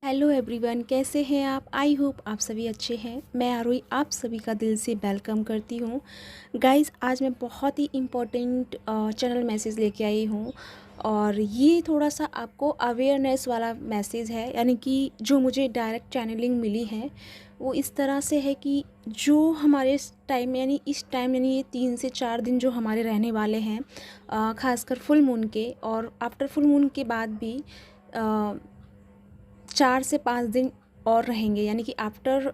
Hello everyone, कैसे हैं आप। आई होप आप सभी अच्छे हैं। मैं आरोही आप सभी का दिल से वेलकम करती हूँ। गाइस, आज मैं बहुत ही इम्पोर्टेंट चैनल मैसेज लेके आई हूँ और ये थोड़ा सा आपको अवेयरनेस वाला मैसेज है। यानी कि जो मुझे डायरेक्ट चैनलिंग मिली है वो इस तरह से है कि जो हमारे इस टाइम यानी ये 3 से 4 दिन जो हमारे रहने वाले हैं, ख़ासकर फुल मून के और आफ्टर फुल मून के बाद भी 4 से 5 दिन और रहेंगे। यानी कि आफ्टर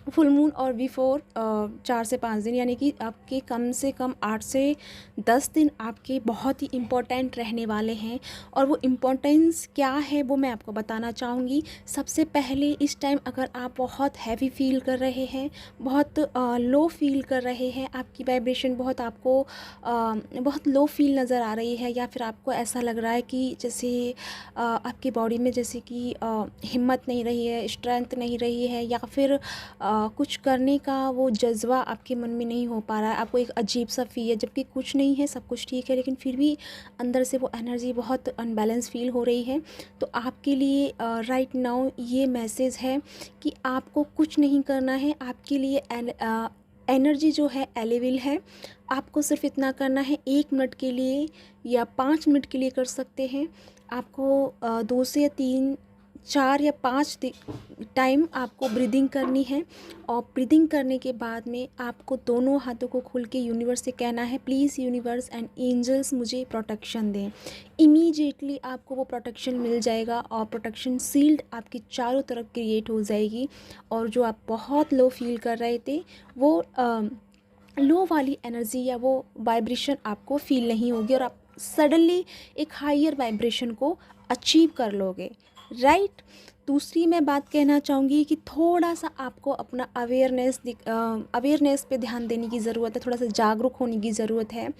फुल मून और बिफोर 4 से 5 दिन, यानी कि आपके कम से कम 8 से 10 दिन आपके बहुत ही इम्पोर्टेंट रहने वाले हैं। और वो इम्पोर्टेंस क्या है वो मैं आपको बताना चाहूँगी। सबसे पहले, इस टाइम अगर आप बहुत हैवी फील कर रहे हैं, बहुत लो फील कर रहे हैं, आपकी वाइब्रेशन बहुत आपको बहुत लो फील नज़र आ रही है, या फिर आपको ऐसा लग रहा है कि जैसे आपकी बॉडी में जैसे कि हिम्मत नहीं रही है, स्ट्रेंथ नहीं रही है, या फिर कुछ करने का वो जज़्बा आपके मन में नहीं हो पा रहा है, आपको एक अजीब सा फील है, जबकि कुछ नहीं है, सब कुछ ठीक है, लेकिन फिर भी अंदर से वो एनर्जी बहुत अनबैलेंस फील हो रही है। तो आपके लिए राइट नाउ ये मैसेज है कि आपको कुछ नहीं करना है। आपके लिए एनर्जी जो है अवेलेबल है। आपको सिर्फ इतना करना है, 1 मिनट के लिए या 5 मिनट के लिए कर सकते हैं। आपको 2 से या 3, 4 या 5 टाइम आपको ब्रीदिंग करनी है। और ब्रीदिंग करने के बाद में आपको दोनों हाथों को खोल के यूनिवर्स से कहना है, प्लीज़ यूनिवर्स एंड एंजल्स मुझे प्रोटेक्शन दें। इमीडिएटली आपको वो प्रोटेक्शन मिल जाएगा और प्रोटेक्शन सील्ड आपकी चारों तरफ क्रिएट हो जाएगी। और जो आप बहुत लो फील कर रहे थे, वो लो वाली एनर्जी या वो वाइब्रेशन आपको फील नहीं होगी और आप सडनली एक हायर वाइब्रेशन को अचीव कर लोगे। राइट। दूसरी मैं बात कहना चाहूँगी कि थोड़ा सा आपको अपना अवेयरनेस पे ध्यान देने की ज़रूरत है, थोड़ा सा जागरूक होने की ज़रूरत है।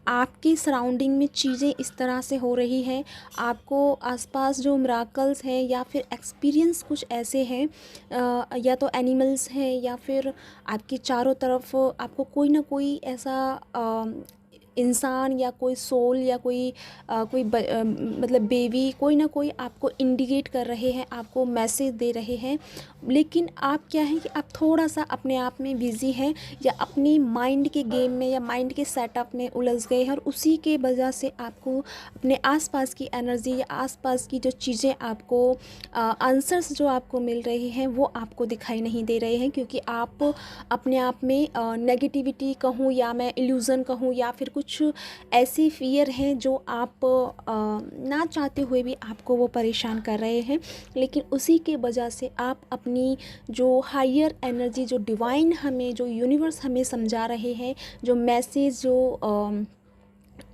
आपकी सराउंडिंग में चीज़ें इस तरह से हो रही हैं, आपको आसपास जो मिराकल्स हैं या फिर एक्सपीरियंस कुछ ऐसे हैं, या तो एनिमल्स हैं या फिर आपके चारों तरफ आपको कोई ना कोई ऐसा इंसान या कोई सोल या मतलब बेबी, कोई ना कोई आपको इंडिकेट कर रहे हैं, आपको मैसेज दे रहे हैं। लेकिन आप क्या है कि आप थोड़ा सा अपने आप में बिज़ी हैं या अपनी माइंड के गेम में या माइंड के सेटअप में उलझ गए हैं, और उसी के वजह से आपको अपने आसपास की एनर्जी या आसपास की जो चीज़ें आपको आंसर्स जो आपको मिल रहे हैं वो आपको दिखाई नहीं दे रहे हैं, क्योंकि आप अपने आप में नेगेटिविटी कहूँ या मैं इल्यूज़न कहूँ या फिर कुछ ऐसी फियर हैं जो आप ना चाहते हुए भी आपको वो परेशान कर रहे हैं। लेकिन उसी के वजह से आप अपनी जो हायर एनर्जी, जो डिवाइन हमें, जो यूनिवर्स हमें समझा रहे हैं, जो मैसेज, जो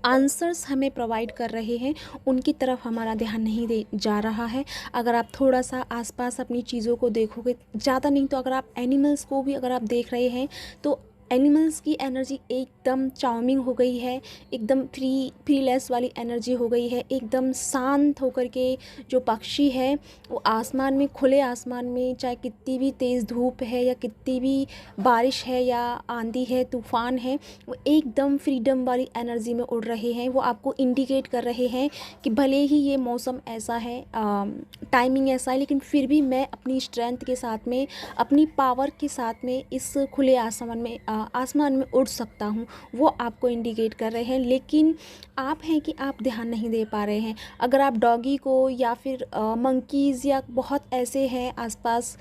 आंसर्स हमें प्रोवाइड कर रहे हैं, उनकी तरफ हमारा ध्यान नहीं दे जा रहा है। अगर आप थोड़ा सा आसपास अपनी चीज़ों को देखोगे, ज़्यादा नहीं तो अगर आप एनिमल्स को भी अगर आप देख रहे हैं, तो एनिमल्स की एनर्जी एकदम चार्मिंग हो गई है, एकदम फ्रीलेस वाली एनर्जी हो गई है, एकदम शांत होकर के जो पक्षी है वो आसमान में, खुले आसमान में, चाहे कितनी भी तेज़ धूप है या कितनी भी बारिश है या आंधी है, तूफ़ान है, वो एकदम फ्रीडम वाली एनर्जी में उड़ रहे हैं। वो आपको इंडिकेट कर रहे हैं कि भले ही ये मौसम ऐसा है, टाइमिंग ऐसा है, लेकिन फिर भी मैं अपनी स्ट्रेंथ के साथ में, अपनी पावर के साथ में इस खुले आसमान में उड़ सकता हूँ, वो आपको इंडिकेट कर रहे हैं। लेकिन आप हैं कि आप ध्यान नहीं दे पा रहे हैं। अगर आप डॉगी को या फिर मंकीज़ या बहुत ऐसे हैं आसपास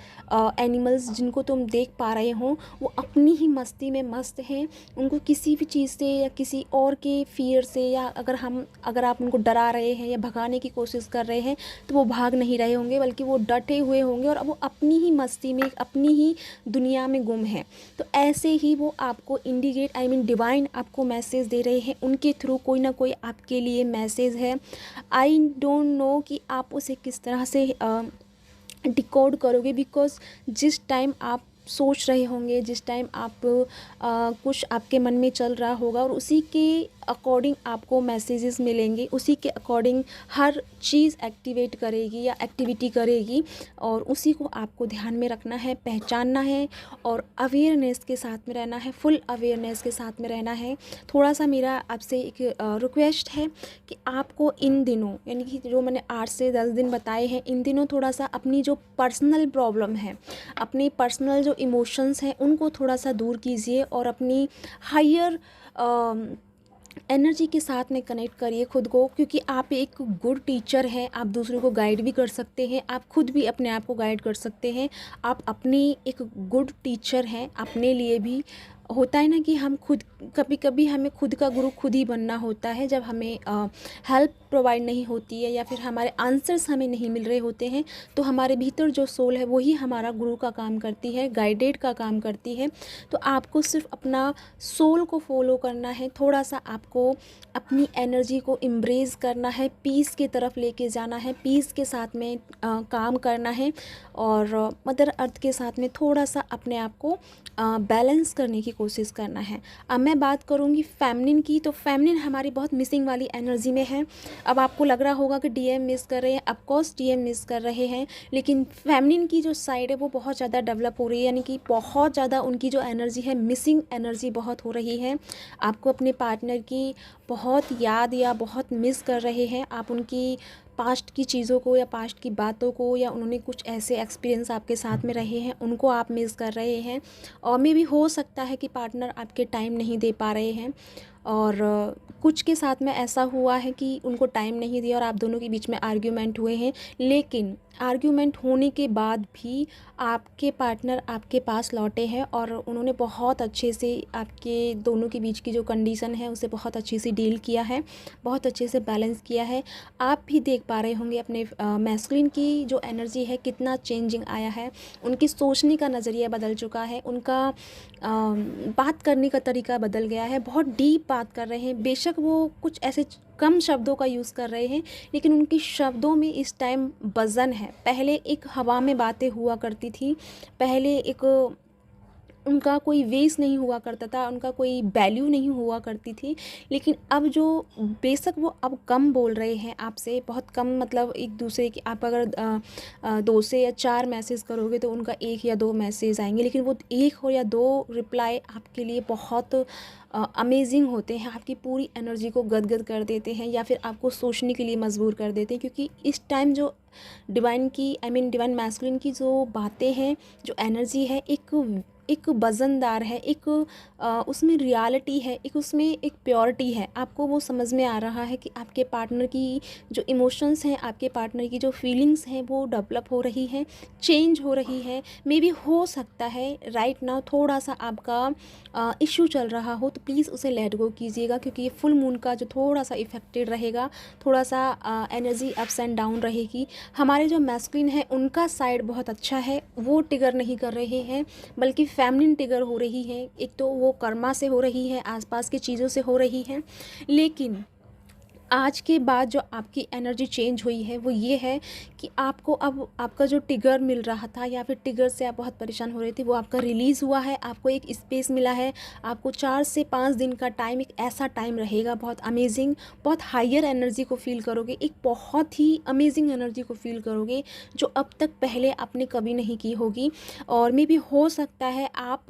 एनिमल्स जिनको तुम देख पा रहे हो, वो अपनी ही मस्ती में मस्त हैं, उनको किसी भी चीज़ से या किसी और के फियर से, या अगर आप उनको डरा रहे हैं या भगाने की कोशिश कर रहे हैं, तो वो भाग नहीं रहे होंगे, बल्कि वो डटे हुए होंगे और वो अपनी ही मस्ती में, अपनी ही दुनिया में गुम है। तो ऐसे ही वो आपको इंडिकेट, डिवाइन आपको मैसेज दे रहे हैं, उनके थ्रू कोई ना कोई आपके लिए मैसेज है। आई डोंट नो कि आप उसे किस तरह से डिकोड करोगे, बिकॉज जिस टाइम आप सोच रहे होंगे, जिस टाइम आप कुछ आपके मन में चल रहा होगा, और उसी के अकॉर्डिंग आपको मैसेजेस मिलेंगे, उसी के अकॉर्डिंग हर चीज़ एक्टिवेट करेगी या एक्टिविटी करेगी, और उसी को आपको ध्यान में रखना है, पहचानना है और अवेयरनेस के साथ में रहना है, फुल अवेयरनेस के साथ में रहना है। थोड़ा सा मेरा आपसे एक रिक्वेस्ट है कि आपको इन दिनों, यानी कि जो मैंने 8 से 10 दिन बताए हैं, इन दिनों थोड़ा सा अपनी जो पर्सनल प्रॉब्लम है, अपनी पर्सनल जो इमोशंस हैं, उनको थोड़ा सा दूर कीजिए और अपनी हायर एनर्जी के साथ में कनेक्ट करिए खुद को, क्योंकि आप एक गुड टीचर हैं। आप दूसरों को गाइड भी कर सकते हैं, आप खुद भी अपने आप को गाइड कर सकते हैं। आप अपनी एक गुड टीचर हैं अपने लिए भी। होता है ना कि हम खुद, कभी कभी हमें खुद का गुरु खुद ही बनना होता है, जब हमें हेल्प प्रोवाइड नहीं होती है या फिर हमारे आंसर्स हमें नहीं मिल रहे होते हैं, तो हमारे भीतर जो सोल है वही हमारा गुरु का काम करती है, गाइडेड का काम करती है। तो आपको सिर्फ अपना सोल को फॉलो करना है, थोड़ा सा आपको अपनी एनर्जी को एम्ब्रेस करना है, पीस की तरफ लेके जाना है, पीस के साथ में काम करना है, और मदर अर्थ के साथ में थोड़ा सा अपने आप को बैलेंस करने की कोशिश करना है। अब मैं बात करूँगी फेमिनिन की, तो फेमिनिन हमारी बहुत मिसिंग वाली एनर्जी में है। अब आपको लग रहा होगा कि डीएम मिस कर रहे हैं, ऑफकोर्स डीएम मिस कर रहे हैं, लेकिन फेमिनिन की जो साइड है वो बहुत ज़्यादा डेवलप हो रही है, यानी कि बहुत ज़्यादा उनकी जो एनर्जी है, मिसिंग एनर्जी बहुत हो रही है। आपको अपने पार्टनर की बहुत याद या बहुत मिस कर रहे हैं, आप उनकी पास्ट की चीज़ों को या पास्ट की बातों को, या उन्होंने कुछ ऐसे एक्सपीरियंस आपके साथ में रहे हैं उनको आप मिस कर रहे हैं। और मे भी हो सकता है कि पार्टनर आपके टाइम नहीं दे पा रहे हैं, और कुछ के साथ में ऐसा हुआ है कि उनको टाइम नहीं दिया और आप दोनों के बीच में आर्ग्यूमेंट हुए हैं, लेकिन आर्ग्यूमेंट होने के बाद भी आपके पार्टनर आपके पास लौटे हैं और उन्होंने बहुत अच्छे से आपके दोनों के बीच की जो कंडीशन है उसे बहुत अच्छे से डील किया है, बहुत अच्छे से बैलेंस किया है। आप भी देख पा रहे होंगे अपने मैस्कुलिन की जो एनर्जी है कितना चेंजिंग आया है, उनकी सोचने का नज़रिया बदल चुका है, उनका बात करने का तरीका बदल गया है, बहुत डीप बात कर रहे हैं। बेशक वो कुछ ऐसे कम शब्दों का यूज़ कर रहे हैं, लेकिन उनकी शब्दों में इस टाइम वज़न है। पहले एक हवा में बातें हुआ करती थी, पहले एक उनका कोई वेस नहीं हुआ करता था, उनका कोई वैल्यू नहीं हुआ करती थी, लेकिन अब जो बेशक वो अब कम बोल रहे हैं आपसे, बहुत कम, मतलब एक दूसरे की, आप अगर 2 से या 4 मैसेज करोगे तो उनका 1 या 2 मैसेज आएंगे, लेकिन वो 1 हो या 2 रिप्लाई आपके लिए बहुत अमेजिंग होते हैं, आपकी पूरी एनर्जी को गदगद कर देते हैं या फिर आपको सोचने के लिए मजबूर कर देते हैं। क्योंकि इस टाइम जो डिवाइन की, डिवाइन मैस्कुलिन की जो बातें हैं, जो एनर्जी है, एक वज़नदार है, एक उसमें रियलिटी है, एक उसमें एक प्योरिटी है। आपको वो समझ में आ रहा है कि आपके पार्टनर की जो इमोशंस हैं, आपके पार्टनर की जो फीलिंग्स हैं वो डेवलप हो रही हैं, चेंज हो रही है। मे बी हो सकता है राइट नाउ थोड़ा सा आपका इश्यू चल रहा हो, तो प्लीज़ उसे लेट गो कीजिएगा, क्योंकि ये फुल मून का जो थोड़ा सा इफेक्टेड रहेगा, थोड़ा सा एनर्जी अप्स एंड डाउन रहेगी। हमारे जो मैस्कुलिन है उनका साइड बहुत अच्छा है, वो टिगर नहीं कर रहे हैं, बल्कि फेमिनिन टिगर हो रही है। एक तो वो कर्मा से हो रही है, आसपास की चीज़ों से हो रही है, लेकिन आज के बाद जो आपकी एनर्जी चेंज हुई है वो ये है कि आपको अब आपका जो टिगर मिल रहा था या फिर टिगर से आप बहुत परेशान हो रहे थे, वो आपका रिलीज़ हुआ है, आपको एक स्पेस मिला है। आपको 4 से 5 दिन का टाइम, एक ऐसा टाइम रहेगा बहुत अमेजिंग, बहुत हायर एनर्जी को फील करोगे, एक बहुत ही अमेजिंग एनर्जी को फील करोगे जो अब तक पहले आपने कभी नहीं की होगी। और मे भी हो सकता है आप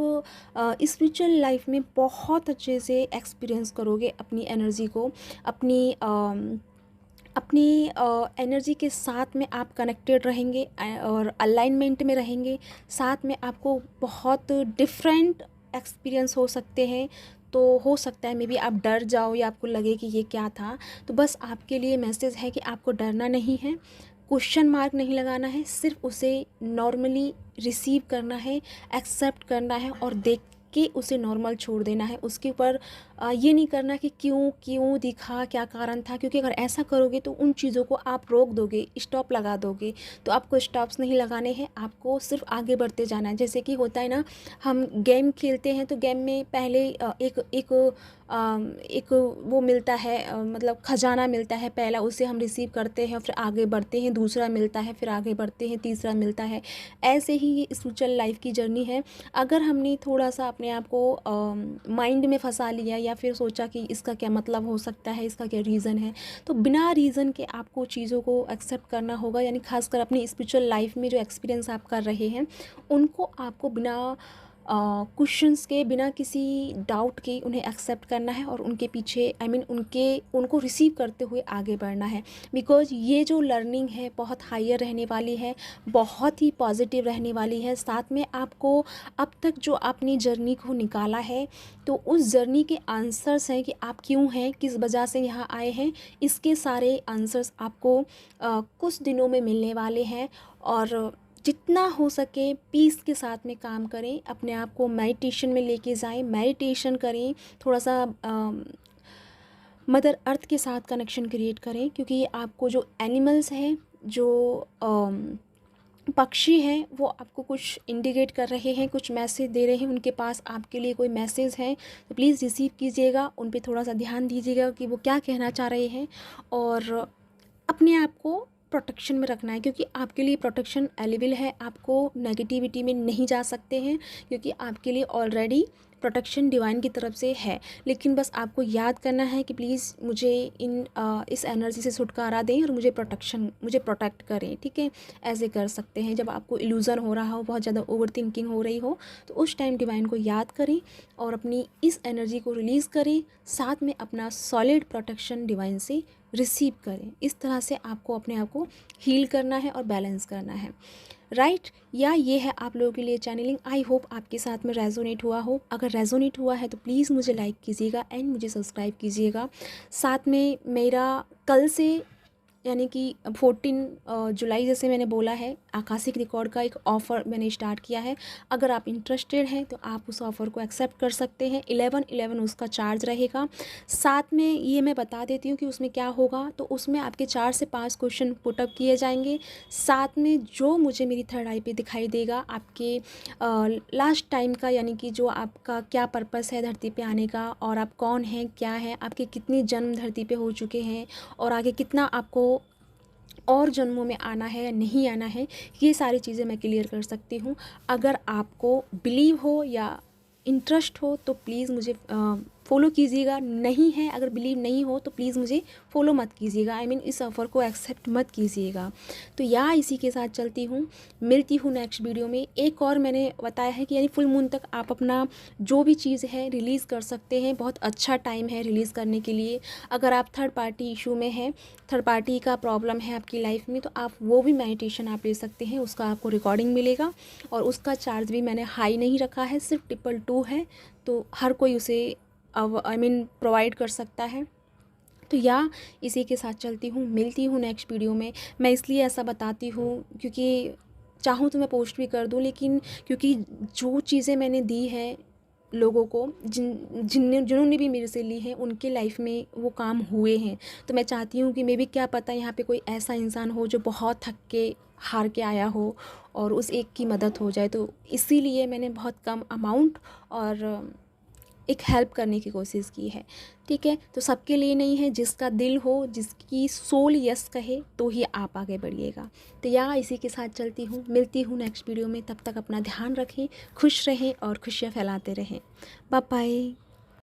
स्पिरिचुअल लाइफ में बहुत अच्छे से एक्सपीरियंस करोगे अपनी एनर्जी को, अपनी एनर्जी के साथ में आप कनेक्टेड रहेंगे और अलाइनमेंट में रहेंगे। साथ में आपको बहुत डिफरेंट एक्सपीरियंस हो सकते हैं। तो हो सकता है मे बी आप डर जाओ या आपको लगे कि ये क्या था। तो बस आपके लिए मैसेज है कि आपको डरना नहीं है, क्वेश्चन मार्क नहीं लगाना है, सिर्फ उसे नॉर्मली रिसीव करना है, एक्सेप्ट करना है और देख के उसे नॉर्मल छोड़ देना है। उसके ऊपर ये नहीं करना कि क्यों क्यों दिखा, क्या कारण था, क्योंकि अगर ऐसा करोगे तो उन चीज़ों को आप रोक दोगे, स्टॉप लगा दोगे। तो आपको स्टॉप्स नहीं लगाने हैं, आपको सिर्फ आगे बढ़ते जाना है। जैसे कि होता है ना, हम गेम खेलते हैं तो गेम में पहले एक वो मिलता है, मतलब खजाना मिलता है पहला, उसे हम रिसीव करते हैं, फिर आगे बढ़ते हैं, दूसरा मिलता है, फिर आगे बढ़ते हैं, तीसरा मिलता है। ऐसे ही ये स्पिरिचुअल लाइफ की जर्नी है। अगर हमने थोड़ा सा अपने आप को माइंड में फंसा लिया या फिर सोचा कि इसका क्या मतलब हो सकता है, इसका क्या रीज़न है, तो बिना रीज़न के आपको चीज़ों को एक्सेप्ट करना होगा। यानी खासकर अपनी स्पिरिचुअल लाइफ में जो एक्सपीरियंस आप कर रहे हैं उनको आपको बिना क्वेश्चंस के, बिना किसी डाउट के उन्हें एक्सेप्ट करना है और उनके पीछे उनको रिसीव करते हुए आगे बढ़ना है। बिकॉज़ ये जो लर्निंग है बहुत हायर रहने वाली है, बहुत ही पॉजिटिव रहने वाली है। साथ में आपको अब तक जो आपने जर्नी को निकाला है, तो उस जर्नी के आंसर्स हैं कि आप क्यों हैं, किस वजह से यहाँ आए हैं, इसके सारे आंसर्स आपको कुछ दिनों में मिलने वाले हैं। और जितना हो सके पीस के साथ में काम करें, अपने आप को मेडिटेशन में लेके जाएं, मेडिटेशन करें, थोड़ा सा मदर अर्थ के साथ कनेक्शन क्रिएट करें। क्योंकि आपको जो एनिमल्स हैं, जो पक्षी हैं, वो आपको कुछ इंडिकेट कर रहे हैं, कुछ मैसेज दे रहे हैं, उनके पास आपके लिए कोई मैसेज है, तो प्लीज़ रिसीव कीजिएगा, उन पे थोड़ा सा ध्यान दीजिएगा कि वो क्या कहना चाह रहे हैं। और अपने आप को प्रोटेक्शन में रखना है, क्योंकि आपके लिए प्रोटेक्शन अवेलेबल है। आपको नेगेटिविटी में नहीं जा सकते हैं, क्योंकि आपके लिए ऑलरेडी प्रोटेक्शन डिवाइन की तरफ से है। लेकिन बस आपको याद करना है कि प्लीज़ मुझे इस एनर्जी से छुटकारा दें और मुझे प्रोटेक्ट करें। ठीक है, ऐसे कर सकते हैं। जब आपको इल्यूज़न हो रहा हो, बहुत ज़्यादा ओवर थिंकिंग हो रही हो, तो उस टाइम डिवाइन को याद करें और अपनी इस एनर्जी को रिलीज़ करें, साथ में अपना सॉलिड प्रोटेक्शन डिवाइन से रिसीव करें। इस तरह से आपको अपने आप को हील करना है और बैलेंस करना है, राइट। या ये है आप लोगों के लिए चैनलिंग। आई होप आपके साथ में रेजोनेट हुआ हो। अगर रेजोनेट हुआ है तो प्लीज़ मुझे लाइक कीजिएगा एंड मुझे सब्सक्राइब कीजिएगा। साथ में मेरा कल से, यानी कि 14 जुलाई, जैसे मैंने बोला है, आकाशिक रिकॉर्ड का एक ऑफ़र मैंने स्टार्ट किया है। अगर आप इंटरेस्टेड हैं तो आप उस ऑफ़र को एक्सेप्ट कर सकते हैं। 11/11 उसका चार्ज रहेगा। साथ में ये मैं बता देती हूँ कि उसमें क्या होगा। तो उसमें आपके 4 से 5 क्वेश्चन पुटअप किए जाएंगे। साथ में जो मुझे मेरी थर्ड आई पे दिखाई देगा आपके लास्ट टाइम का, यानी कि जो आपका क्या पर्पस है धरती पे आने का, और आप कौन हैं, क्या है, आपके कितने जन्म धरती पे हो चुके हैं, और आगे कितना आपको और जन्मों में आना है या नहीं आना है, ये सारी चीज़ें मैं क्लियर कर सकती हूँ। अगर आपको बिलीव हो या इंटरेस्ट हो तो प्लीज़ मुझे फॉलो कीजिएगा। नहीं है, अगर बिलीव नहीं हो तो प्लीज़ मुझे फॉलो मत कीजिएगा। आई मीन इस ऑफ़र को एक्सेप्ट मत कीजिएगा। तो या इसी के साथ चलती हूँ, मिलती हूँ नेक्स्ट वीडियो में। एक और मैंने बताया है कि यानी फुल मून तक आप अपना जो भी चीज़ है रिलीज़ कर सकते हैं। बहुत अच्छा टाइम है रिलीज़ करने के लिए। अगर आप थर्ड पार्टी इशू में हैं, थर्ड पार्टी का प्रॉब्लम है आपकी लाइफ में, तो आप वो भी मेडिटेशन आप ले सकते हैं। उसका आपको रिकॉर्डिंग मिलेगा और उसका चार्ज भी मैंने हाई नहीं रखा है, सिर्फ 222 है। तो हर कोई उसे प्रोवाइड कर सकता है। तो या इसी के साथ चलती हूँ, मिलती हूँ नेक्स्ट वीडियो में। मैं इसलिए ऐसा बताती हूँ क्योंकि चाहूँ तो मैं पोस्ट भी कर दूँ, लेकिन क्योंकि जो चीज़ें मैंने दी है लोगों को, जिन्होंने भी मेरे से ली है, उनके लाइफ में वो काम हुए हैं। तो मैं चाहती हूँ कि मे भी क्या पता यहाँ पे कोई ऐसा इंसान हो जो बहुत थक के हार के आया हो और उस एक की मदद हो जाए। तो इसीलिए मैंने बहुत कम अमाउंट और एक हेल्प करने की कोशिश की है। ठीक है, तो सबके लिए नहीं है, जिसका दिल हो, जिसकी सोल यस कहे तो ही आप आगे बढ़िएगा। तो या इसी के साथ चलती हूँ, मिलती हूँ नेक्स्ट वीडियो में। तब तक अपना ध्यान रखें, खुश रहें और खुशियाँ फैलाते रहें। Bye bye.